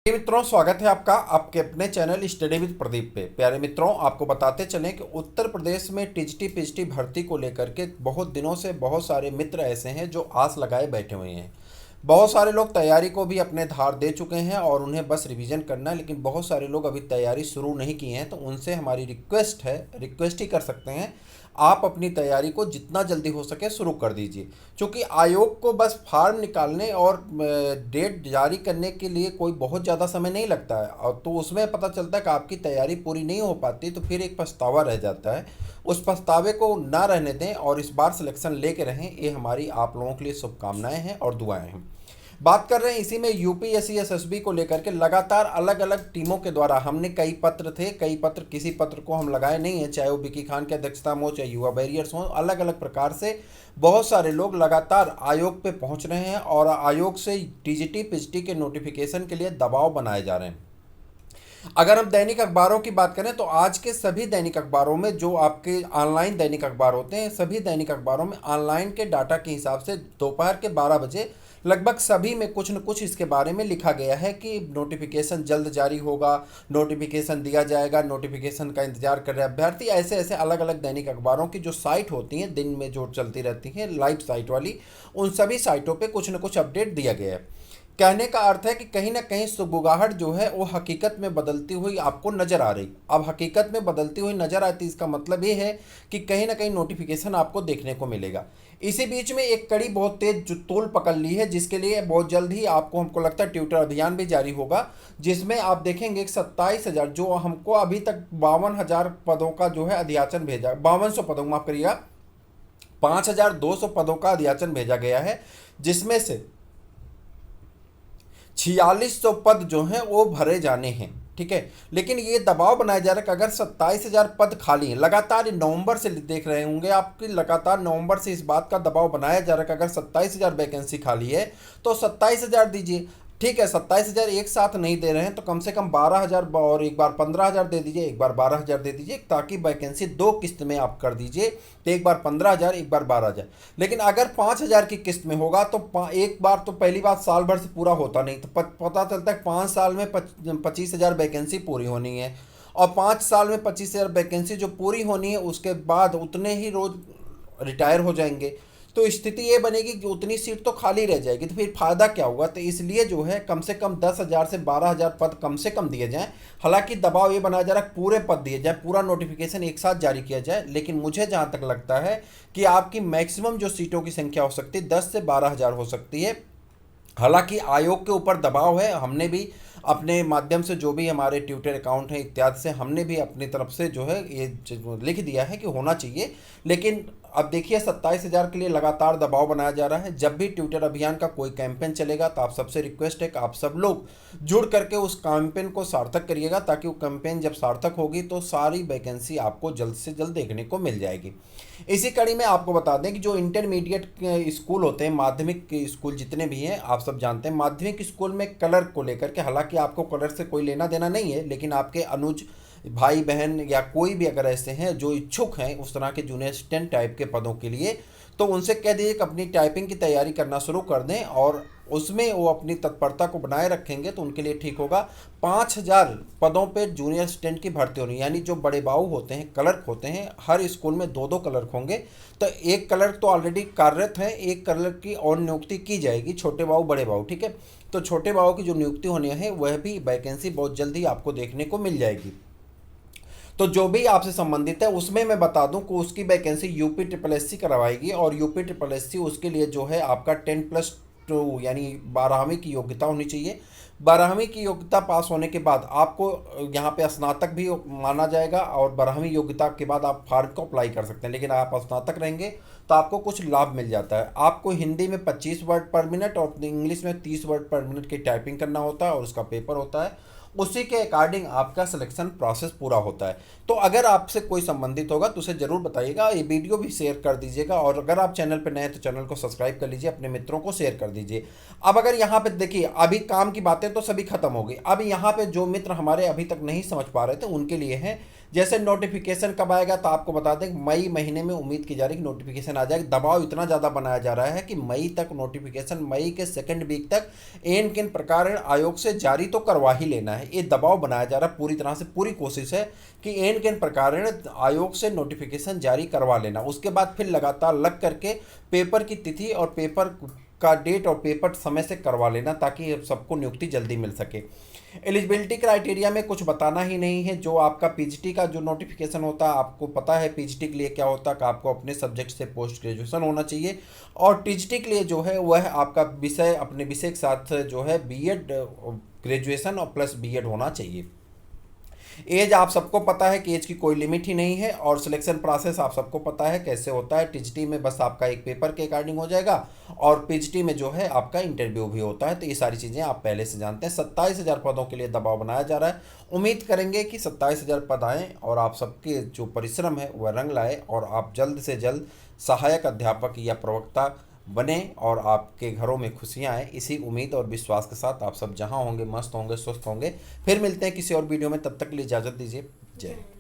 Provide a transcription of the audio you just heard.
मित्रों, स्वागत है आपका आपके अपने चैनल स्टडी विद प्रदीप पे। प्यारे मित्रों, आपको बताते चलें कि उत्तर प्रदेश में टीजीटी पीजीटी भर्ती को लेकर के बहुत दिनों से बहुत सारे मित्र ऐसे हैं जो आस लगाए बैठे हुए हैं। बहुत सारे लोग तैयारी को भी अपने धार दे चुके हैं और उन्हें बस रिवीजन करना है, लेकिन बहुत सारे लोग अभी तैयारी शुरू नहीं की हैं। तो उनसे हमारी रिक्वेस्ट ही कर सकते हैं, आप अपनी तैयारी को जितना जल्दी हो सके शुरू कर दीजिए। क्योंकि आयोग को बस फॉर्म निकालने और डेट जारी करने के लिए कोई बहुत ज़्यादा समय नहीं लगता है, और तो उसमें पता चलता है कि आपकी तैयारी पूरी नहीं हो पाती, तो फिर एक पछतावा रह जाता है। उस पछतावे को ना रहने दें और इस बार सिलेक्शन लेके रहें, ये हमारी आप लोगों के लिए शुभकामनाएं हैं और दुआएं हैं। बात कर रहे हैं इसी में यूपीएससी एसएसबी को लेकर के। लगातार अलग अलग टीमों के द्वारा हमने कई पत्र किसी पत्र को हम लगाए नहीं है, चाहे वो विकी खान की अध्यक्षता में हो, चाहे युवा बैरियर्स हो। अलग अलग प्रकार से बहुत सारे लोग लगातार आयोग पे पहुंच रहे हैं और आयोग से टीजीटी पीजीटी के नोटिफिकेशन के लिए दबाव बनाए जा रहे हैं। अगर हम दैनिक अखबारों की बात करें तो आज के सभी दैनिक अखबारों में, जो आपके ऑनलाइन दैनिक अखबार होते हैं, सभी दैनिक अखबारों में ऑनलाइन के डाटा के हिसाब से दोपहर के 12 बजे लगभग सभी में कुछ न कुछ इसके बारे में लिखा गया है कि नोटिफिकेशन जल्द जारी होगा, नोटिफिकेशन दिया जाएगा, नोटिफिकेशन का इंतजार कर रहे अभ्यर्थी। ऐसे ऐसे अलग अलग दैनिक अखबारों की जो साइट होती हैं, दिन में जो चलती रहती हैं लाइव साइट वाली, उन सभी साइटों पे कुछ न कुछ अपडेट दिया गया है। कहने का अर्थ है कि कहीं ना कहीं सुगबुगाहट जो है वो हकीकत में बदलती हुई आपको नज़र आ रही। अब हकीकत में बदलती हुई नज़र आती, इसका मतलब ये है कि कहीं ना कहीं नोटिफिकेशन आपको देखने को मिलेगा। इसी बीच में एक कड़ी बहुत तेज जो तूल पकड़ ली है, जिसके लिए बहुत जल्द ही आपको, हमको लगता है, ट्विटर अभियान भी जारी होगा, जिसमें आप देखेंगे 27,000, जो हमको अभी तक 52,000 पदों का जो है अध्याचन भेजा, 5200 पदों, माफ करिएगा, 5,200 पदों का अध्याचन भेजा गया है, जिसमें से 4600 पद जो हैं वो भरे जाने हैं। ठीक है, लेकिन ये दबाव बनाया जा रहा है कि अगर 27,000 पद खाली हैं, लगातार नवंबर से देख रहे होंगे आपकी, लगातार नवंबर से इस बात का दबाव बनाया जा रहा है कि अगर 27,000 वैकेंसी खाली है तो 27,000 दीजिए। ठीक है, 27,000 एक साथ नहीं दे रहे हैं तो कम से कम 12,000 और एक बार 15,000 दे दीजिए, एक बार 12,000 दे दीजिए, ताकि वैकेंसी दो किस्त में आप कर दीजिए, तो एक बार 15,000, एक बार 12,000। लेकिन अगर 5,000 की किस्त में होगा तो एक बार तो पहली बात साल भर से पूरा होता नहीं, तो पता चलता है 5 साल में 25,000 वैकेंसी पूरी होनी है, और 5 साल में 25,000 वैकेंसी जो पूरी होनी है, उसके बाद उतने ही रोज रिटायर हो जाएंगे। तो स्थिति ये बनेगी कि उतनी सीट तो खाली रह जाएगी, तो फिर फायदा क्या होगा। तो इसलिए जो है कम से कम 10,000 से 12,000 पद कम से कम दिए जाएं। हालांकि दबाव ये बनाया जा रहा है पूरे पद दिए जाए, पूरा नोटिफिकेशन एक साथ जारी किया जाए, लेकिन मुझे जहां तक लगता है कि आपकी मैक्सिमम जो सीटों की संख्या हो सकती है 10 से 12,000 हो सकती है। हालांकि आयोग के ऊपर दबाव है, हमने भी अपने माध्यम से, जो भी हमारे ट्विटर अकाउंट है इत्यादि से, हमने भी अपनी तरफ से जो है ये लिख दिया है कि होना चाहिए। लेकिन अब देखिए 27,000 के लिए लगातार दबाव बनाया जा रहा है। जब भी ट्विटर अभियान का कोई कैंपेन चलेगा तो आप सबसे रिक्वेस्ट है कि आप सब लोग जुड़ करके उस कैंपेन को सार्थक करिएगा, ताकि वो कैंपेन जब सार्थक होगी तो सारी वैकेंसी आपको जल्द से जल्द देखने को मिल जाएगी। इसी कड़ी में आपको बता दें कि जो इंटरमीडिएट स्कूल होते हैं, माध्यमिक स्कूल जितने भी हैं, आप सब जानते हैं, माध्यमिक स्कूल में कलर को लेकर के, हालांकि आपको कलर से कोई लेना देना नहीं है, लेकिन आपके अनुज भाई बहन या कोई भी अगर ऐसे हैं जो इच्छुक हैं उस तरह के जूनियर असिस्टेंट टाइप के पदों के लिए, तो उनसे कह दीजिए कि अपनी टाइपिंग की तैयारी करना शुरू कर दें, और उसमें वो अपनी तत्परता को बनाए रखेंगे तो उनके लिए ठीक होगा। 5,000 पदों पे जूनियर असिस्टेंट की भर्ती होनी, यानी जो बड़े बाबू होते हैं, क्लर्क होते हैं, हर स्कूल में 2-2 क्लर्क होंगे। तो एक क्लर्क तो ऑलरेडी कार्यरत है, एक क्लर्क की और नियुक्ति की जाएगी, छोटे बाबू बड़े बाबू। ठीक है, तो छोटे बाबू की जो नियुक्ति होनी है वह भी वैकेंसी बहुत जल्दी आपको देखने को मिल जाएगी। तो जो भी आपसे संबंधित है उसमें मैं बता दूं कि उसकी vacancy UP triple S C करवाएगी, और यूपी ट्रिपल एस सी उसके लिए जो है आपका 10+2 यानी 12वीं की योग्यता होनी चाहिए। 12वीं की योग्यता पास होने के बाद आपको यहाँ पे स्नातक भी माना जाएगा, और 12वीं योग्यता के बाद आप फॉर्म को अप्लाई कर सकते हैं। लेकिन आप स्नातक रहेंगे तो आपको कुछ लाभ मिल जाता है। आपको हिंदी में 25 वर्ड पर मिनट और इंग्लिश में 30 वर्ड पर मिनट की टाइपिंग करना होता है, और उसका पेपर होता है। उसी के अकॉर्डिंग आपका सिलेक्शन प्रोसेस पूरा होता है। तो अगर आपसे कोई संबंधित होगा तो उसे ज़रूर बताइएगा, ये वीडियो भी शेयर कर दीजिएगा, और अगर आप चैनल पर नए हैं तो चैनल को सब्सक्राइब कर लीजिए, अपने मित्रों को शेयर कर दीजिए। अब अगर यहाँ पे देखिए, अभी काम की बातें तो सभी खत्म हो गई, अब यहाँ पे जो मित्र हमारे अभी तक नहीं समझ पा रहे थे उनके लिए है। जैसे नोटिफिकेशन कब आएगा, तो आपको बता दें मई महीने में उम्मीद की जा रही है कि नोटिफिकेशन आ जाएगा। दबाव इतना ज़्यादा बनाया जा रहा है कि मई तक नोटिफिकेशन, मई के सेकंड वीक तक एन किन प्रकार आयोग से जारी तो करवा ही लेना है। ये दबाव बनाया जा रहा है पूरी तरह से, पूरी कोशिश है कि एन किन प्रकार आयोग से नोटिफिकेशन जारी करवा लेना। उसके बाद फिर लगातार लग करके पेपर की तिथि और पेपर का डेट और पेपर समय से करवा लेना, ताकि सबको नियुक्ति जल्दी मिल सके। एलिजिबिलिटी क्राइटेरिया में कुछ बताना ही नहीं है। जो आपका पीजीटी का जो नोटिफिकेशन होता है, आपको पता है पीजीटी के लिए क्या होता है कि आपको अपने सब्जेक्ट से पोस्ट ग्रेजुएशन होना चाहिए, और टीजीटी के लिए जो है वह आपका विषय, अपने विषय के साथ जो है बीएड ग्रेजुएशन और प्लस बीएड होना चाहिए। एज आप सबको पता है कि एज की कोई लिमिट ही नहीं है, और सिलेक्शन प्रोसेस आप सबको पता है कैसे होता है। टीजीटी में बस आपका एक पेपर के अकॉर्डिंग हो जाएगा, और पीजीटी में जो है आपका इंटरव्यू भी होता है। तो ये सारी चीज़ें आप पहले से जानते हैं। 27,000 पदों के लिए दबाव बनाया जा रहा है। उम्मीद करेंगे कि 27,000 पद आएँ और आप सबके जो परिश्रम है वह रंग लाए, और आप जल्द से जल्द सहायक अध्यापक या प्रवक्ता बने, और आपके घरों में खुशियां आए। इसी उम्मीद और विश्वास के साथ आप सब जहां होंगे मस्त होंगे, स्वस्थ होंगे। फिर मिलते हैं किसी और वीडियो में, तब तक के लिए इजाज़त दीजिए। जय हिंद।